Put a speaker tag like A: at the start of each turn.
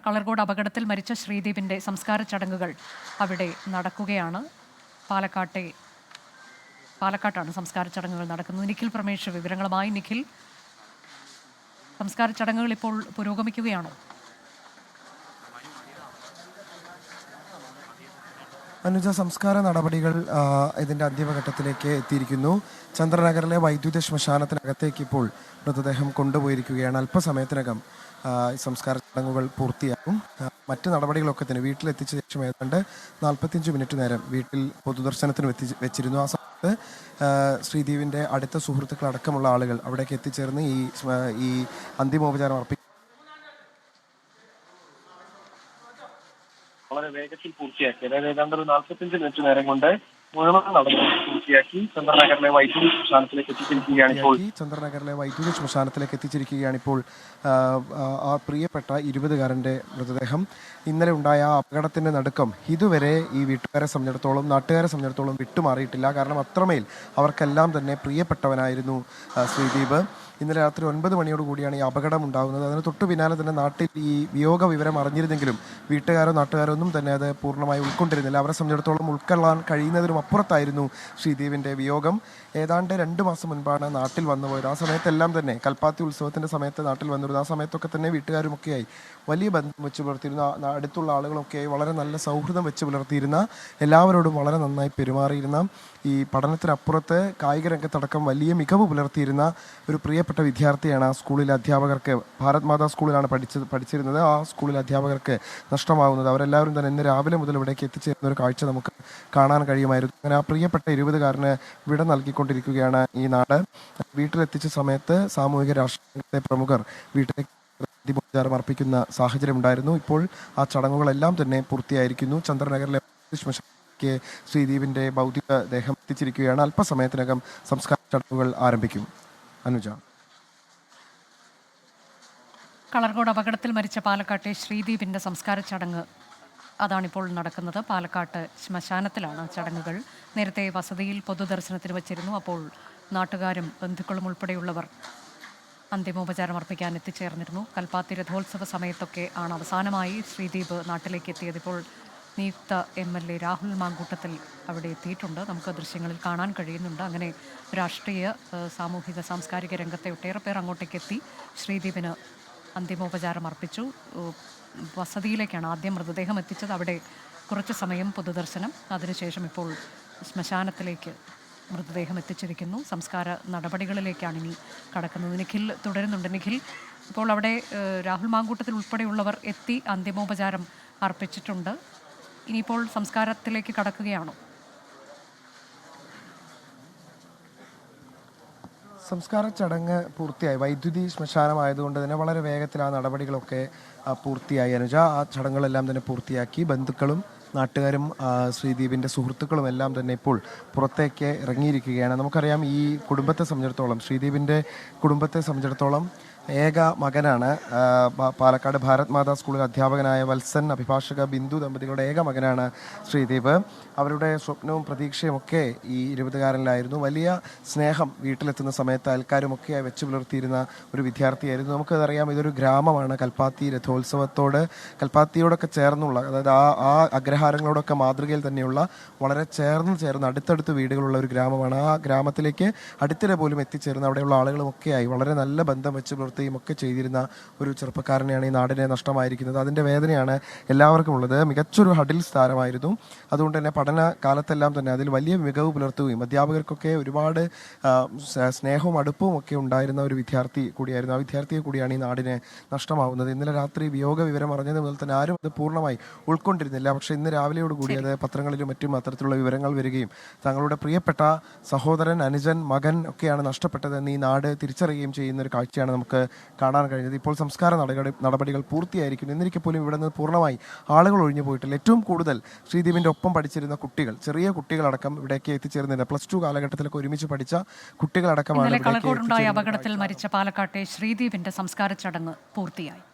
A: കളർകോട് അപകടത്തിൽ മരിച്ച ശ്രീദീപിന്റെ സംസ്കാര ചടങ്ങുകൾ അവിടെ നടക്കുകയാണ്. പാലക്കാട്ടാണ് സംസ്കാര ചടങ്ങുകൾ നടക്കുന്നത്. നിഖിൽ പ്രമേഷ് വിവരങ്ങളുമായി. നിഖിൽ, സംസ്കാര ചടങ്ങുകൾ ഇപ്പോൾ പുരോഗമിക്കുകയാണോ?
B: അനുജ, സംസ്കാര നടപടികൾ ഇതിൻ്റെ അന്തിമഘട്ടത്തിലേക്ക് എത്തിയിരിക്കുന്നു. ചന്ദ്രനഗറിലെ വൈദ്യുത ശ്മശാനത്തിനകത്തേക്ക് ഇപ്പോൾ മൃതദേഹം കൊണ്ടുപോയിരിക്കുകയാണ്. അല്പസമയത്തിനകം സംസ്കാര ചടങ്ങുകൾ പൂർത്തിയാകും. മറ്റ് നടപടികളൊക്കെ തന്നെ വീട്ടിലെത്തിച്ച ശേഷം ഏതാണ്ട് 45 മിനിറ്റ് നേരം വീട്ടിൽ പൊതുദർശനത്തിന് വെച്ചിരുന്നു. ആ സമയത്ത് ശ്രീദീപിൻ്റെ അടുത്ത സുഹൃത്തുക്കളടക്കമുള്ള ആളുകൾ അവിടേക്ക് എത്തിച്ചേർന്ന് ഈ അന്തിമോപചാരം അർപ്പിക്കും.
C: വളരെ വേഗത്തിൽ പൂർത്തിയാക്കി. അതായത് ഏതാണ്ട് ഒരു 45 മിനിറ്റ് നേരം കൊണ്ട് മുഴുവൻ നടപടികൾ പൂർത്തിയാക്കി ചന്ദ്രനഗറിലെ വൈദ്യുതി ശ്മശാനത്തിലേക്ക്
B: എത്തിച്ചിരിക്കുകയാണ് ഇപ്പോൾ. ആ പ്രിയപ്പെട്ട 20-കാരൻ്റെ മൃതദേഹം ഇന്നലെ ഉണ്ടായ ആ അപകടത്തിൻ്റെ നടുക്കം ഇതുവരെ ഈ വീട്ടുകാരെ സംബന്ധിച്ചിടത്തോളം, നാട്ടുകാരെ സംബന്ധിച്ചിടത്തോളം വിട്ടുമാറിയിട്ടില്ല. കാരണം അത്രമേൽ അവർക്കെല്ലാം തന്നെ പ്രിയപ്പെട്ടവനായിരുന്നു ശ്രീദീപ്. ഇന്നലെ രാത്രി 9 മണിയോടുകൂടിയാണ് ഈ അപകടം ഉണ്ടാകുന്നത്. അതിന് തൊട്ടു പിന്നാലെ തന്നെ നാട്ടിൽ ഈ വിയോഗ വിവരം അറിഞ്ഞിരുന്നെങ്കിലും വീട്ടുകാരോ നാട്ടുകാരോ ഒന്നും തന്നെ അത് പൂർണ്ണമായി ഉൾക്കൊണ്ടിരുന്നില്ല. അവരെ സംബന്ധിച്ചിടത്തോളം ഉൾക്കൊള്ളാൻ കഴിയുന്നതിനും അപ്പുറത്തായിരുന്നു ശ്രീദീപിൻ്റെ വിയോഗം. ഏതാണ്ട് 2 മാസം മുൻപാണ് നാട്ടിൽ വന്നുപോയത്. ആ സമയത്തെല്ലാം തന്നെ കൽപ്പാത്തി ഉത്സവത്തിൻ്റെ സമയത്ത് നാട്ടിൽ വന്നിരുന്നു. ആ സമയത്തൊക്കെ തന്നെ വീട്ടുകാരുമൊക്കെയായി വലിയ ബന്ധം വെച്ച് പുലർത്തിയിരുന്ന, അടുത്തുള്ള ആളുകളൊക്കെയായി വളരെ നല്ല സൗഹൃദം വെച്ച് പുലർത്തിയിരുന്ന, എല്ലാവരോടും വളരെ നന്നായി പെരുമാറിയിരുന്ന, ഈ പഠനത്തിനപ്പുറത്ത് കായിക രംഗത്തടക്കം വലിയ മികവ് പുലർത്തിയിരുന്ന ഒരു പ്രിയപ്പെട്ട വിദ്യാർത്ഥിയാണ് ആ സ്കൂളിലെ അധ്യാപകർക്ക്, ഭാരത് മാതാ സ്കൂളിലാണ് പഠിച്ചിരുന്നത്. ആ സ്കൂളിലെ അധ്യാപകർക്ക് നഷ്ടമാകുന്നത്. അവരെല്ലാവരും തന്നെ ഇന്ന് രാവിലെ മുതൽ ഇവിടേക്ക് എത്തിച്ചേരുന്ന ഒരു കാഴ്ച നമുക്ക് കാണാൻ കഴിയുമായിരുന്നു. അങ്ങനെ ആ പ്രിയപ്പെട്ട 20-കാരന് വിട നൽകിക്കൊണ്ടിരിക്കുകയാണ് ഈ നാട്. വീട്ടിലെത്തിച്ച സമയത്ത് സാമൂഹിക രാഷ്ട്രീയത്തെ പ്രമുഖർ വീട്ടിലേക്ക് അന്തിമോപചാരം അർപ്പിക്കുന്ന സാഹചര്യം ഉണ്ടായിരുന്നു. ഇപ്പോൾ ആ ചടങ്ങുകളെല്ലാം തന്നെ പൂർത്തിയായിരിക്കുന്നു. ചന്ദ്രനഗറിലെ ശ്രീദീപിന്റെ ഭൗതിക ദേഹം എത്തിച്ചിരിക്കുകയാണ്. അല്പസമയത്തിനകം സംസ്കാര ചടങ്ങുകൾ ആരംഭിക്കും. അനുജ,
A: കളർകോട് അപകടത്തിൽ മരിച്ച പാലക്കാട്ടെ ശ്രീദീപിന്റെ സംസ്കാര ചടങ്ങ് അതാണിപ്പോൾ നടക്കുന്നത്. പാലക്കാട്ട് ശ്മശാനത്തിലാണ് ചടങ്ങുകൾ. നേരത്തെ വസതിയിൽ പൊതുദർശനത്തിന് വച്ചിരുന്നു. അപ്പോൾ നാട്ടുകാരും ബന്ധുക്കളും ഉൾപ്പെടെയുള്ളവർ അന്തിമോപചാരം അർപ്പിക്കാൻ എത്തിച്ചേർന്നിരുന്നു. കൽപ്പാത്തി രഥോത്സവ സമയത്തൊക്കെ ആണ് അവസാനമായി ശ്രീദീപ് നാട്ടിലേക്ക് എത്തിയത്. ഇപ്പോൾ നിയുക്ത MLA രാഹുൽ മാങ്കൂട്ടത്തിൽ അവിടെ എത്തിയിട്ടുണ്ട്. നമുക്ക് ദൃശ്യങ്ങളിൽ കാണാൻ കഴിയുന്നുണ്ട്. അങ്ങനെ രാഷ്ട്രീയ, സാമൂഹിക, സാംസ്കാരിക രംഗത്തെ ഒട്ടേറെ പേർ അങ്ങോട്ടേക്ക് എത്തി ശ്രീദീപിന് അന്തിമോപചാരം അർപ്പിച്ചു. വസതിയിലേക്കാണ് ആദ്യം മൃതദേഹം എത്തിച്ചത്. അവിടെ കുറച്ച് സമയം പൊതുദർശനം, അതിനുശേഷം ഇപ്പോൾ ശ്മശാനത്തിലേക്ക് മൃതദേഹം എത്തിച്ചിരിക്കുന്നു. സംസ്കാര നടപടികളിലേക്കാണ് ഇനി കടക്കുന്നത്. നിഖിൽ തുടരുന്നുണ്ട്. നിഖിൽ, ഇപ്പോൾ അവിടെ രാഹുൽ മാങ്കൂട്ടത്തിൽ ഉൾപ്പെടെയുള്ളവർ എത്തി അന്തിമോപചാരം അർപ്പിച്ചിട്ടുണ്ട്. ഇനിയിപ്പോൾ സംസ്കാരത്തിലേക്ക് കടക്കുകയാണോ?
B: സംസ്കാര ചടങ്ങ് പൂർത്തിയായി. വൈദ്യുതി ശ്മശാനമായതുകൊണ്ട് തന്നെ വളരെ വേഗത്തിൽ ആ നടപടികളൊക്കെ പൂർത്തിയായി. അനുജ, ആ ചടങ്ങുകളെല്ലാം തന്നെ പൂർത്തിയാക്കി. ബന്ധുക്കളും നാട്ടുകാരും ശ്രീദീപിൻ്റെ സുഹൃത്തുക്കളും എല്ലാം തന്നെ ഇപ്പോൾ പുറത്തേക്ക് ഇറങ്ങിയിരിക്കുകയാണ്. നമുക്കറിയാം, ഈ കുടുംബത്തെ സംബന്ധിച്ചിടത്തോളം, ശ്രീദീപിൻ്റെ കുടുംബത്തെ സംബന്ധിച്ചിടത്തോളം ഏക മകനാണ്. പാലക്കാട് ഭാരത് മാതാ സ്കൂളിൽ അധ്യാപകനായ വത്സൻ, അഭിഭാഷക ബിന്ദു ദമ്പതികളുടെ ഏക മകനാണ് ശ്രീദീപ്. അവരുടെ സ്വപ്നവും പ്രതീക്ഷയും ഒക്കെ ഈ 20-കാരനിലായിരുന്നു. വലിയ സ്നേഹം വീട്ടിലെത്തുന്ന സമയത്ത് അയൽക്കാരുമൊക്കെയായി വെച്ച് പുലർത്തിയിരുന്ന ഒരു വിദ്യാർത്ഥിയായിരുന്നു. നമുക്കതറിയാം, ഇതൊരു ഗ്രാമമാണ്. കൽപ്പാത്തി കൽപ്പാത്തിയോടൊക്കെ ചേർന്നുള്ള, അതായത് ആ അഗ്രഹാരങ്ങളോടൊക്കെ മാതൃകയിൽ തന്നെയുള്ള വളരെ ചേർന്ന് അടുത്തടുത്ത് വീടുകളുള്ള ഒരു ഗ്രാമമാണ്. ആ ഗ്രാമത്തിലേക്ക് അടുത്തിടെ പോലും എത്തിച്ചേർന്ന് അവിടെയുള്ള ആളുകളുമൊക്കെയായി വളരെ നല്ല ബന്ധം വെച്ച് പുലർത്തുകയും ഒക്കെ ചെയ്തിരുന്ന ഒരു ചെറുപ്പക്കാരനെയാണ് ഈ നാടിനെ നഷ്ടമായിരിക്കുന്നത്. അതിൻ്റെ വേദനയാണ് എല്ലാവർക്കും ഉള്ളത്. മികച്ചൊരു ഹഡിൽസ് താരമായിരുന്നു. അതുകൊണ്ട് തന്നെ പഠന കാലത്തെല്ലാം തന്നെ അതിൽ വലിയ മികവ് പുലർത്തുകയും അധ്യാപകർക്കൊക്കെ ഒരുപാട് സ്നേഹവും അടുപ്പവും ഒക്കെ ഉണ്ടായിരുന്ന ഒരു വിദ്യാർത്ഥി കൂടിയായിരുന്നു. ആ വിദ്യാർത്ഥിയെ കൂടിയാണ് ഈ നാടിനെ നഷ്ടമാവുന്നത്. ഇന്നലെ രാത്രി വിയോഗ വിവരം അറിഞ്ഞത് മുതൽ തന്നെ ആരും അത് പൂർണ്ണമായി ഉൾക്കൊണ്ടിരുന്നില്ല. പക്ഷേ ഇന്ന് രാവിലെയോടുകൂടി അത് പത്രങ്ങളിലും മറ്റും അത്തരത്തിലുള്ള വിവരങ്ങൾ വരികയും തങ്ങളുടെ പ്രിയപ്പെട്ട സഹോദരൻ, അനുജൻ, മകൻ ഒക്കെയാണ് നഷ്ടപ്പെട്ടതെന്ന് ഈ നാട് തിരിച്ചറിയുകയും ചെയ്യുന്ന ഒരു കാഴ്ചയാണ് നമുക്ക് കാണാൻ കഴിഞ്ഞത്. ഇപ്പോൾ സംസ്കാര നടപടികൾ പൂർത്തിയായിരിക്കുന്നു. എന്നിരിക്കെ പോലും ഇവിടെ നിന്ന് പൂർണ്ണമായി ആളുകൾ ഒഴിഞ്ഞു പോയിട്ടില്ല. ഏറ്റവും കൂടുതൽ ശ്രീദീപിൻ്റെ ഒപ്പം പഠിച്ചിരുന്ന കുട്ടികൾ, ചെറിയ കുട്ടികളടക്കം ഇവിടേക്ക് എത്തിച്ചേർന്നില്ല. +2 കാലഘട്ടത്തിലൊക്കെ ഒരുമിച്ച് പഠിച്ച കുട്ടികളടക്കമാണ്.
A: കളർകോടുണ്ടായ അപകടത്തിൽ മരിച്ച പാലക്കാട്ടെ ശ്രീദീപിന്റെ സംസ്കാര ചടങ്ങ് പൂർത്തിയായി.